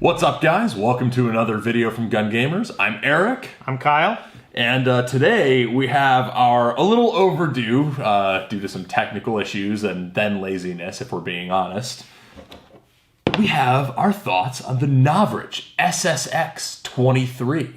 What's up, guys? Welcome to another video from Gun Gamers. I'm Eric. I'm Kyle. And today we have our a little overdue, due to some technical issues and then laziness, if we're being honest. We have our thoughts on the Novritsch SSX-23.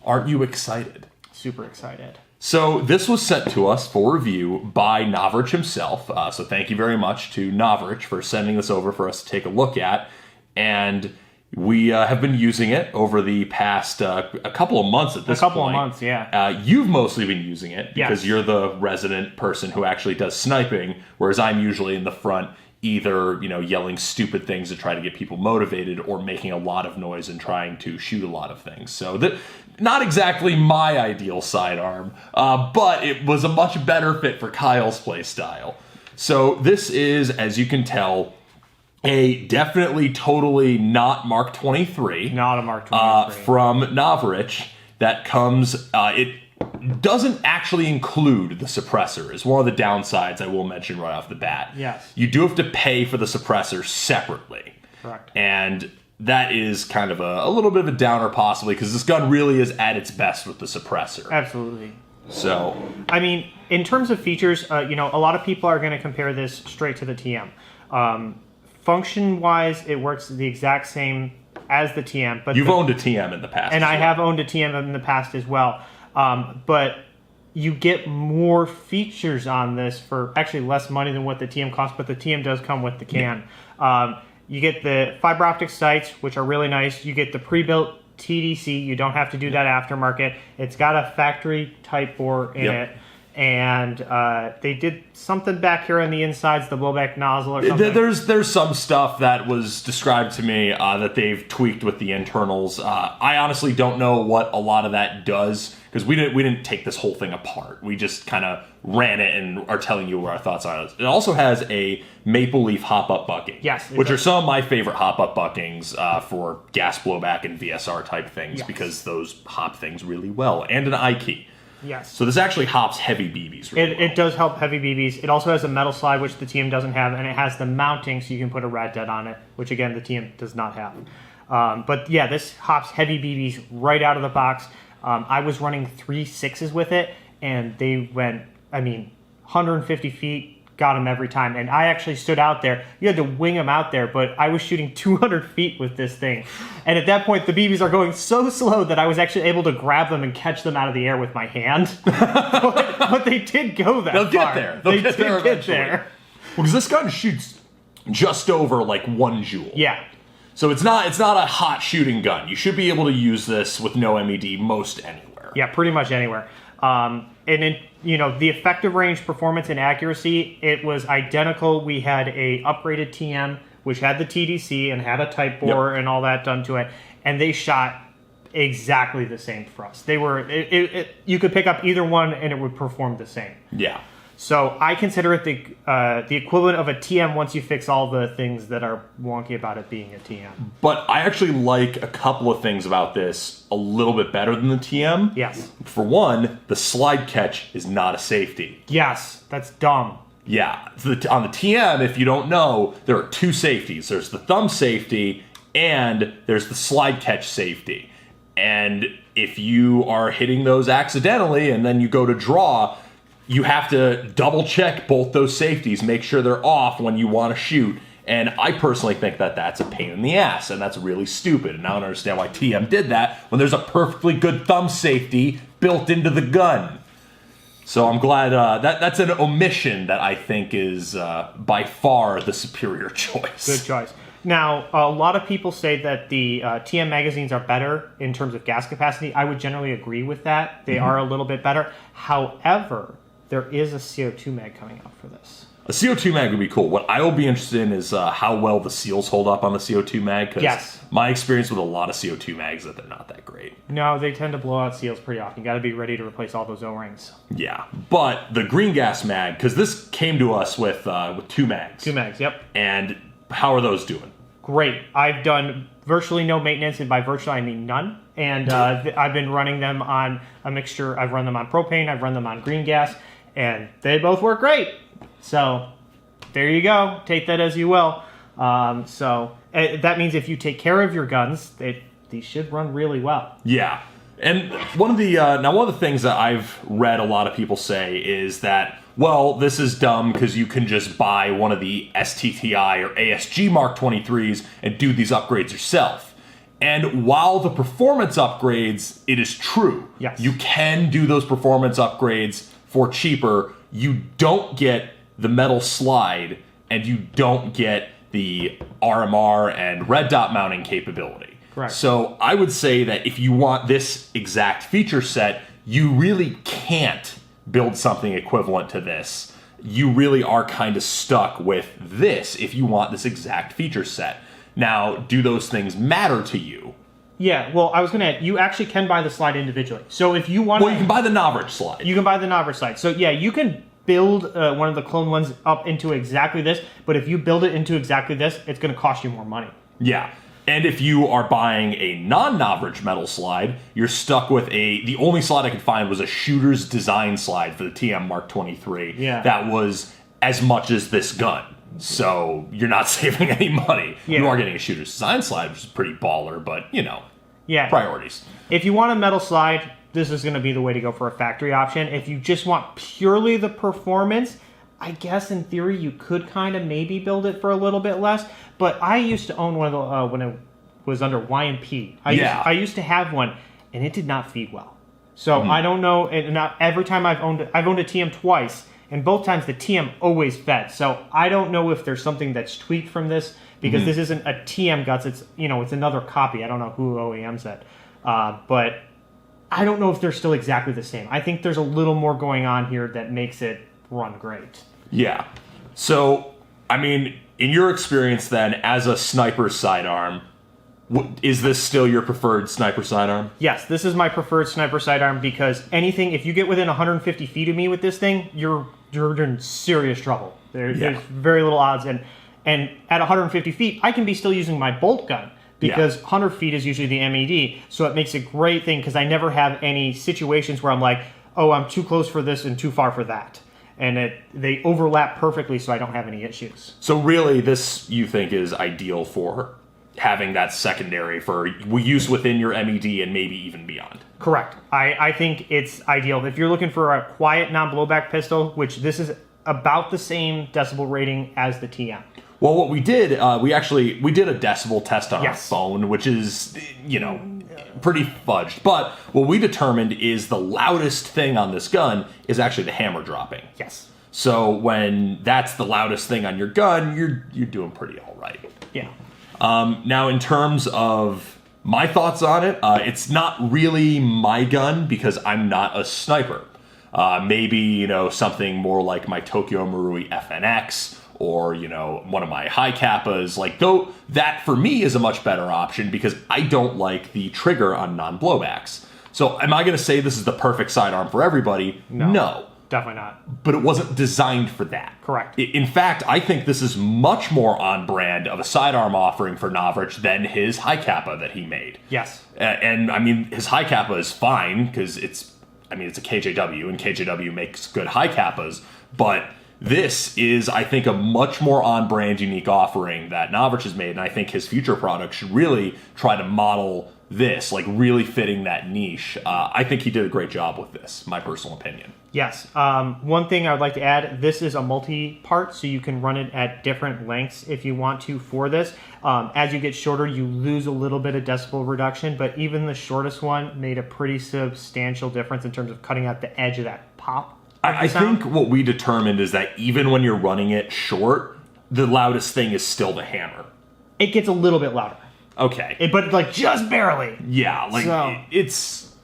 Aren't you excited? Super excited. So this was sent to us for review by Novritsch himself. So thank you very much to Novritsch for sending this over for us to take a look at. And we have been using it over the past a couple of months at this point. A couple of months, yeah. You've mostly been using it because Yes. you're the resident person who actually does sniping, whereas I'm usually in the front either, yelling stupid things to try to get people motivated or making a lot of noise and trying to shoot a lot of things. So not exactly my ideal sidearm, but it was a much better fit for Kyle's play style. So this is, as you can tell, a definitely totally not Mark 23. Not a Mark 23. From Novritsch that comes, it doesn't actually include the suppressor, is one of the downsides I will mention right off the bat. Yes. You do have to pay for the suppressor separately. Correct. And that is kind of a little bit of a downer possibly, because this gun really is at its best with the suppressor. Absolutely. So, I mean, in terms of features, a lot of people are going to compare this straight to the TM. Function-wise, it works the exact same as the TM. But you've owned a TM in the past. And I have owned a TM in the past as well. But you get more features on this for actually less money than what the TM costs, but the TM does come with the can. Yeah. You get the fiber optic sights, which are really nice. You get the pre-built TDC. You don't have to do that aftermarket. It's got a factory Type 4 in it. And they did something back here on the insides, the blowback nozzle or something. There's some stuff that was described to me that they've tweaked with the internals. I honestly don't know what a lot of that does, because we didn't take this whole thing apart. We just kind of ran it and are telling you what our thoughts on it. It also has a maple leaf hop-up bucking. Yes. Which are some of my favorite hop-up buckings for gas blowback and VSR type things, because those hop things really well. And an eye key. Yes. So this actually hops heavy BBs really well. It does help heavy BBs. It also has a metal slide, which the TM doesn't have, and it has the mounting, so you can put a rad dead on it, which, again, the TM does not have. But, yeah, this hops heavy BBs right out of the box. I was running 3 6s with it, and they went, 150 feet, got them every time. And I actually stood out there. You had to wing them out there, but I was shooting 200 feet with this thing. And at that point, the BBs are going so slow that I was actually able to grab them and catch them out of the air with my hand. but they did go that far. They'll get there. They'll get there eventually. Well, because this gun shoots just over like 1 joule. Yeah. So it's not a hot shooting gun. You should be able to use this with no MED most anywhere. Yeah, pretty much anywhere. The effective range, performance, and accuracy, it was identical. We had a upgraded TM, which had the TDC and had a Type 4 and all that done to it, and they shot exactly the same for us. They were you could pick up either one and it would perform the same. Yeah. So I consider it the equivalent of a TM once you fix all the things that are wonky about it being a TM. But I actually like a couple of things about this a little bit better than the TM. Yes. For one, the slide catch is not a safety. Yes, that's dumb. Yeah. On the TM, if you don't know, there are 2 safeties. There's the thumb safety and there's the slide catch safety. And if you are hitting those accidentally and then you go to draw, you have to double check both those safeties, make sure they're off when you want to shoot. And I personally think that that's a pain in the ass, and that's really stupid. And I don't understand why TM did that when there's a perfectly good thumb safety built into the gun. So I'm glad that's an omission that I think is by far the superior choice. Good choice. Now, a lot of people say that the TM magazines are better in terms of gas capacity. I would generally agree with that. They are a little bit better. However, there is a CO2 mag coming out for this. A CO2 mag would be cool. What I will be interested in is how well the seals hold up on the CO2 mag. Because my experience with a lot of CO2 mags is that they're not that great. No, they tend to blow out seals pretty often. You got to be ready to replace all those O-rings. Yeah, but the green gas mag, because this came to us with 2 mags. 2 mags, yep. And how are those doing? Great. I've done virtually no maintenance, and by virtually I mean none. And I've been running them on a mixture. I've run them on propane. I've run them on green gas. And they both work great. So there you go. Take that as you will. So that means if you take care of your guns, these should run really well. Yeah. And one of the things that I've read a lot of people say is that, well, this is dumb because you can just buy one of the STTI or ASG Mark 23s and do these upgrades yourself. And while the performance upgrades, it is true. Yes. You can do those performance upgrades for cheaper. You don't get the metal slide and you don't get the RMR and red dot mounting capability. Correct. So I would say that if you want this exact feature set, you really can't build something equivalent to this. You really are kind of stuck with this if you want this exact feature set. Now, do those things matter to you? Yeah, well, I was going to add, you actually can buy the slide individually. So if you want Well, you can buy the Novritsch slide. You can buy the Novritsch slide. So yeah, you can build one of the clone ones up into exactly this, but if you build it into exactly this, it's going to cost you more money. Yeah. And if you are buying a non-Novritsch metal slide, you're stuck with the only slide I could find was a shooter's design slide for the TM Mark 23. Yeah. That was as much as this gun. So you're not saving any money. Yeah. You are getting a shooter's design slide, which is pretty baller, but, Yeah. priorities. If you want a metal slide, this is going to be the way to go for a factory option. If you just want purely the performance, I guess in theory you could kind of maybe build it for a little bit less. But I used to own one of the when it was under YMP. I used to have one, and it did not feed well. So I don't know. And now every time I've owned a TM twice, and both times the TM always fed. So I don't know if there's something that's tweaked from this because this isn't a TM guts. It's it's another copy. I don't know who OEMs it, but I don't know if they're still exactly the same. I think there's a little more going on here that makes it run great. Yeah. So, I mean, in your experience then, as a sniper sidearm, is this still your preferred sniper sidearm? Yes, this is my preferred sniper sidearm because if you get within 150 feet of me with this thing, you're in serious trouble. There's very little odds. And at 150 feet, I can be still using my bolt gun because 100 feet is usually the MED. So it makes a great thing because I never have any situations where I'm like, oh, I'm too close for this and too far for that. And they overlap perfectly, so I don't have any issues. So really, this, you think, is ideal for having that secondary for use within your MED and maybe even beyond? Correct. I think it's ideal. If you're looking for a quiet, non-blowback pistol, which this is about the same decibel rating as the TM. Well, what we did, we did a decibel test on our phone, which is, pretty fudged. But what we determined is the loudest thing on this gun is actually the hammer dropping. Yes. So when that's the loudest thing on your gun, you're doing pretty all right. Yeah. Now, in terms of my thoughts on it, it's not really my gun because I'm not a sniper. Maybe, something more like my Tokyo Marui FNX or, one of my high kappas. Though that for me is a much better option because I don't like the trigger on non-blowbacks. So am I going to say this is the perfect sidearm for everybody? No. Definitely not. But it wasn't designed for that. Correct. In fact, I think this is much more on brand of a sidearm offering for Novritsch than his high kappa that he made. Yes. And I mean, his high kappa is fine because it's a KJW and KJW makes good high kappas. But this is, I think, a much more on brand, unique offering that Novritsch has made. And I think his future products should really try to model this, really fitting that niche. I think he did a great job with this, my personal opinion. Yes. One thing I would like to add, this is a multi-part, so you can run it at different lengths if you want to for this. As you get shorter, you lose a little bit of decibel reduction, but even the shortest one made a pretty substantial difference in terms of cutting out the edge of that pop. I think what we determined is that even when you're running it short, the loudest thing is still the hammer. It gets a little bit louder. Okay. But just barely. Yeah, it's,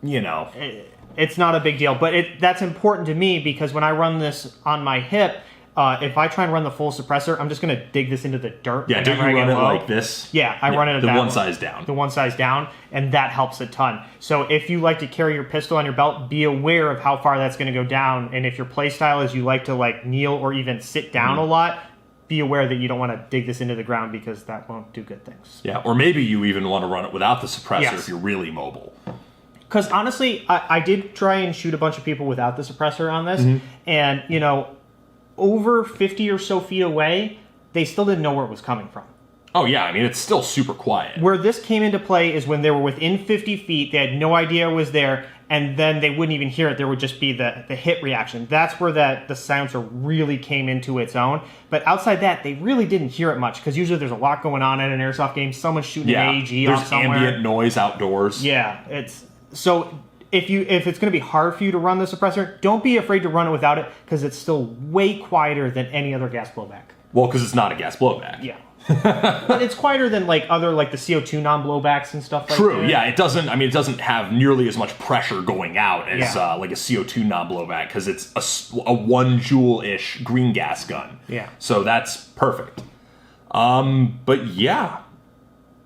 It's not a big deal, but that's important to me because when I run this on my hip, if I try and run the full suppressor, I'm just going to dig this into the dirt. Yeah, don't you run it like this? Yeah, I run it at the one size down. The one size down, and that helps a ton. So if you like to carry your pistol on your belt, be aware of how far that's going to go down, and if your play style is you like to kneel or even sit down a lot, be aware that you don't want to dig this into the ground because that won't do good things. Yeah, or maybe you even want to run it without the suppressor if you're really mobile. Because honestly, I did try and shoot a bunch of people without the suppressor on this, and over 50 or so feet away, they still didn't know where it was coming from. Oh, yeah. I mean, it's still super quiet. Where this came into play is when they were within 50 feet. They had no idea it was there, and then they wouldn't even hear it. There would just be the hit reaction. That's where the silencer really came into its own. But outside that, they really didn't hear it much, because usually there's a lot going on at an airsoft game. Someone's shooting an AEG off somewhere. There's ambient noise outdoors. Yeah. So if it's going to be hard for you to run the suppressor, don't be afraid to run it without it, because it's still way quieter than any other gas blowback. Well, because it's not a gas blowback. Yeah. But it's quieter than like the CO2 non-blowbacks and stuff like that. True, yeah. It doesn't have nearly as much pressure going out as like a CO2 non-blowback, because it's a 1 joule-ish green gas gun. Yeah. So that's perfect. But yeah.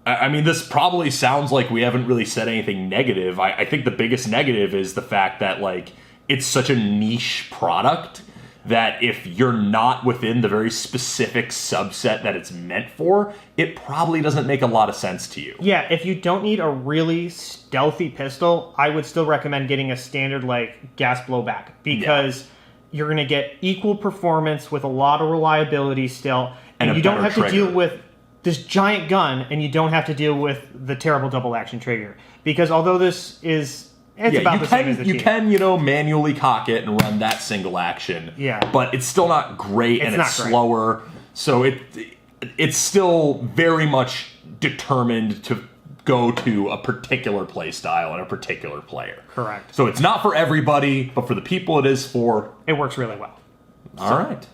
I mean, this probably sounds like we haven't really said anything negative. I think the biggest negative is the fact that, like, it's such a niche product that if you're not within the very specific subset that it's meant for, it probably doesn't make a lot of sense to you. Yeah, if you don't need a really stealthy pistol, I would still recommend getting a standard, like, gas blowback, because you're going to get equal performance with a lot of reliability still, and you don't have to deal with this giant gun, and you don't have to deal with the terrible double action trigger. Because although this is... It's about the same as the you can, manually cock it and run that single action. Yeah. But it's still not great, and it's slower. So it's still very much determined to go to a particular play style and a particular player. Correct. So it's not for everybody, but for the people it is for, it works really well. All right.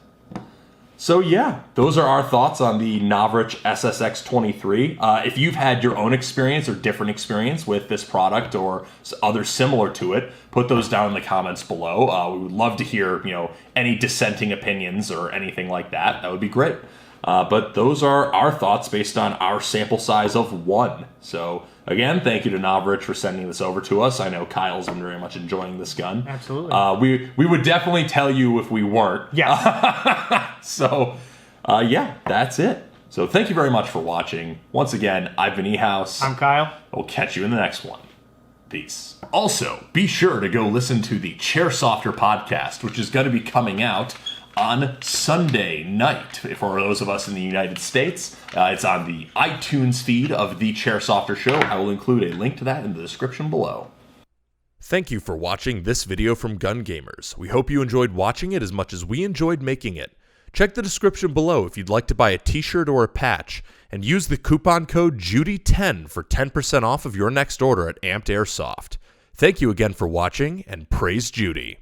So yeah, those are our thoughts on the Novritsch SSX-23. If you've had your own experience or different experience with this product or others similar to it, put those down in the comments below. We would love to hear, any dissenting opinions or anything like that. That would be great. But those are our thoughts based on our sample size of 1. So again, thank you to Novritsch for sending this over to us. I know Kyle's been very much enjoying this gun. Absolutely. We would definitely tell you if we weren't. Yeah. So, yeah, that's it. So thank you very much for watching. Once again, I've been E-House. I'm Kyle. We'll catch you in the next one. Peace. Also, be sure to go listen to the Chair Softer podcast, which is going to be coming out on Sunday night for those of us in the United States. It's on the iTunes feed of The Chair Softer Show. I will include a link to that in the description below. Thank you for watching this video from Gun Gamers. We hope you enjoyed watching it as much as we enjoyed making it. Check the description below if you'd like to buy a t-shirt or a patch, and use the coupon code JUDY10 for 10% off of your next order at Amped Airsoft. Thank you again for watching, and praise Judy.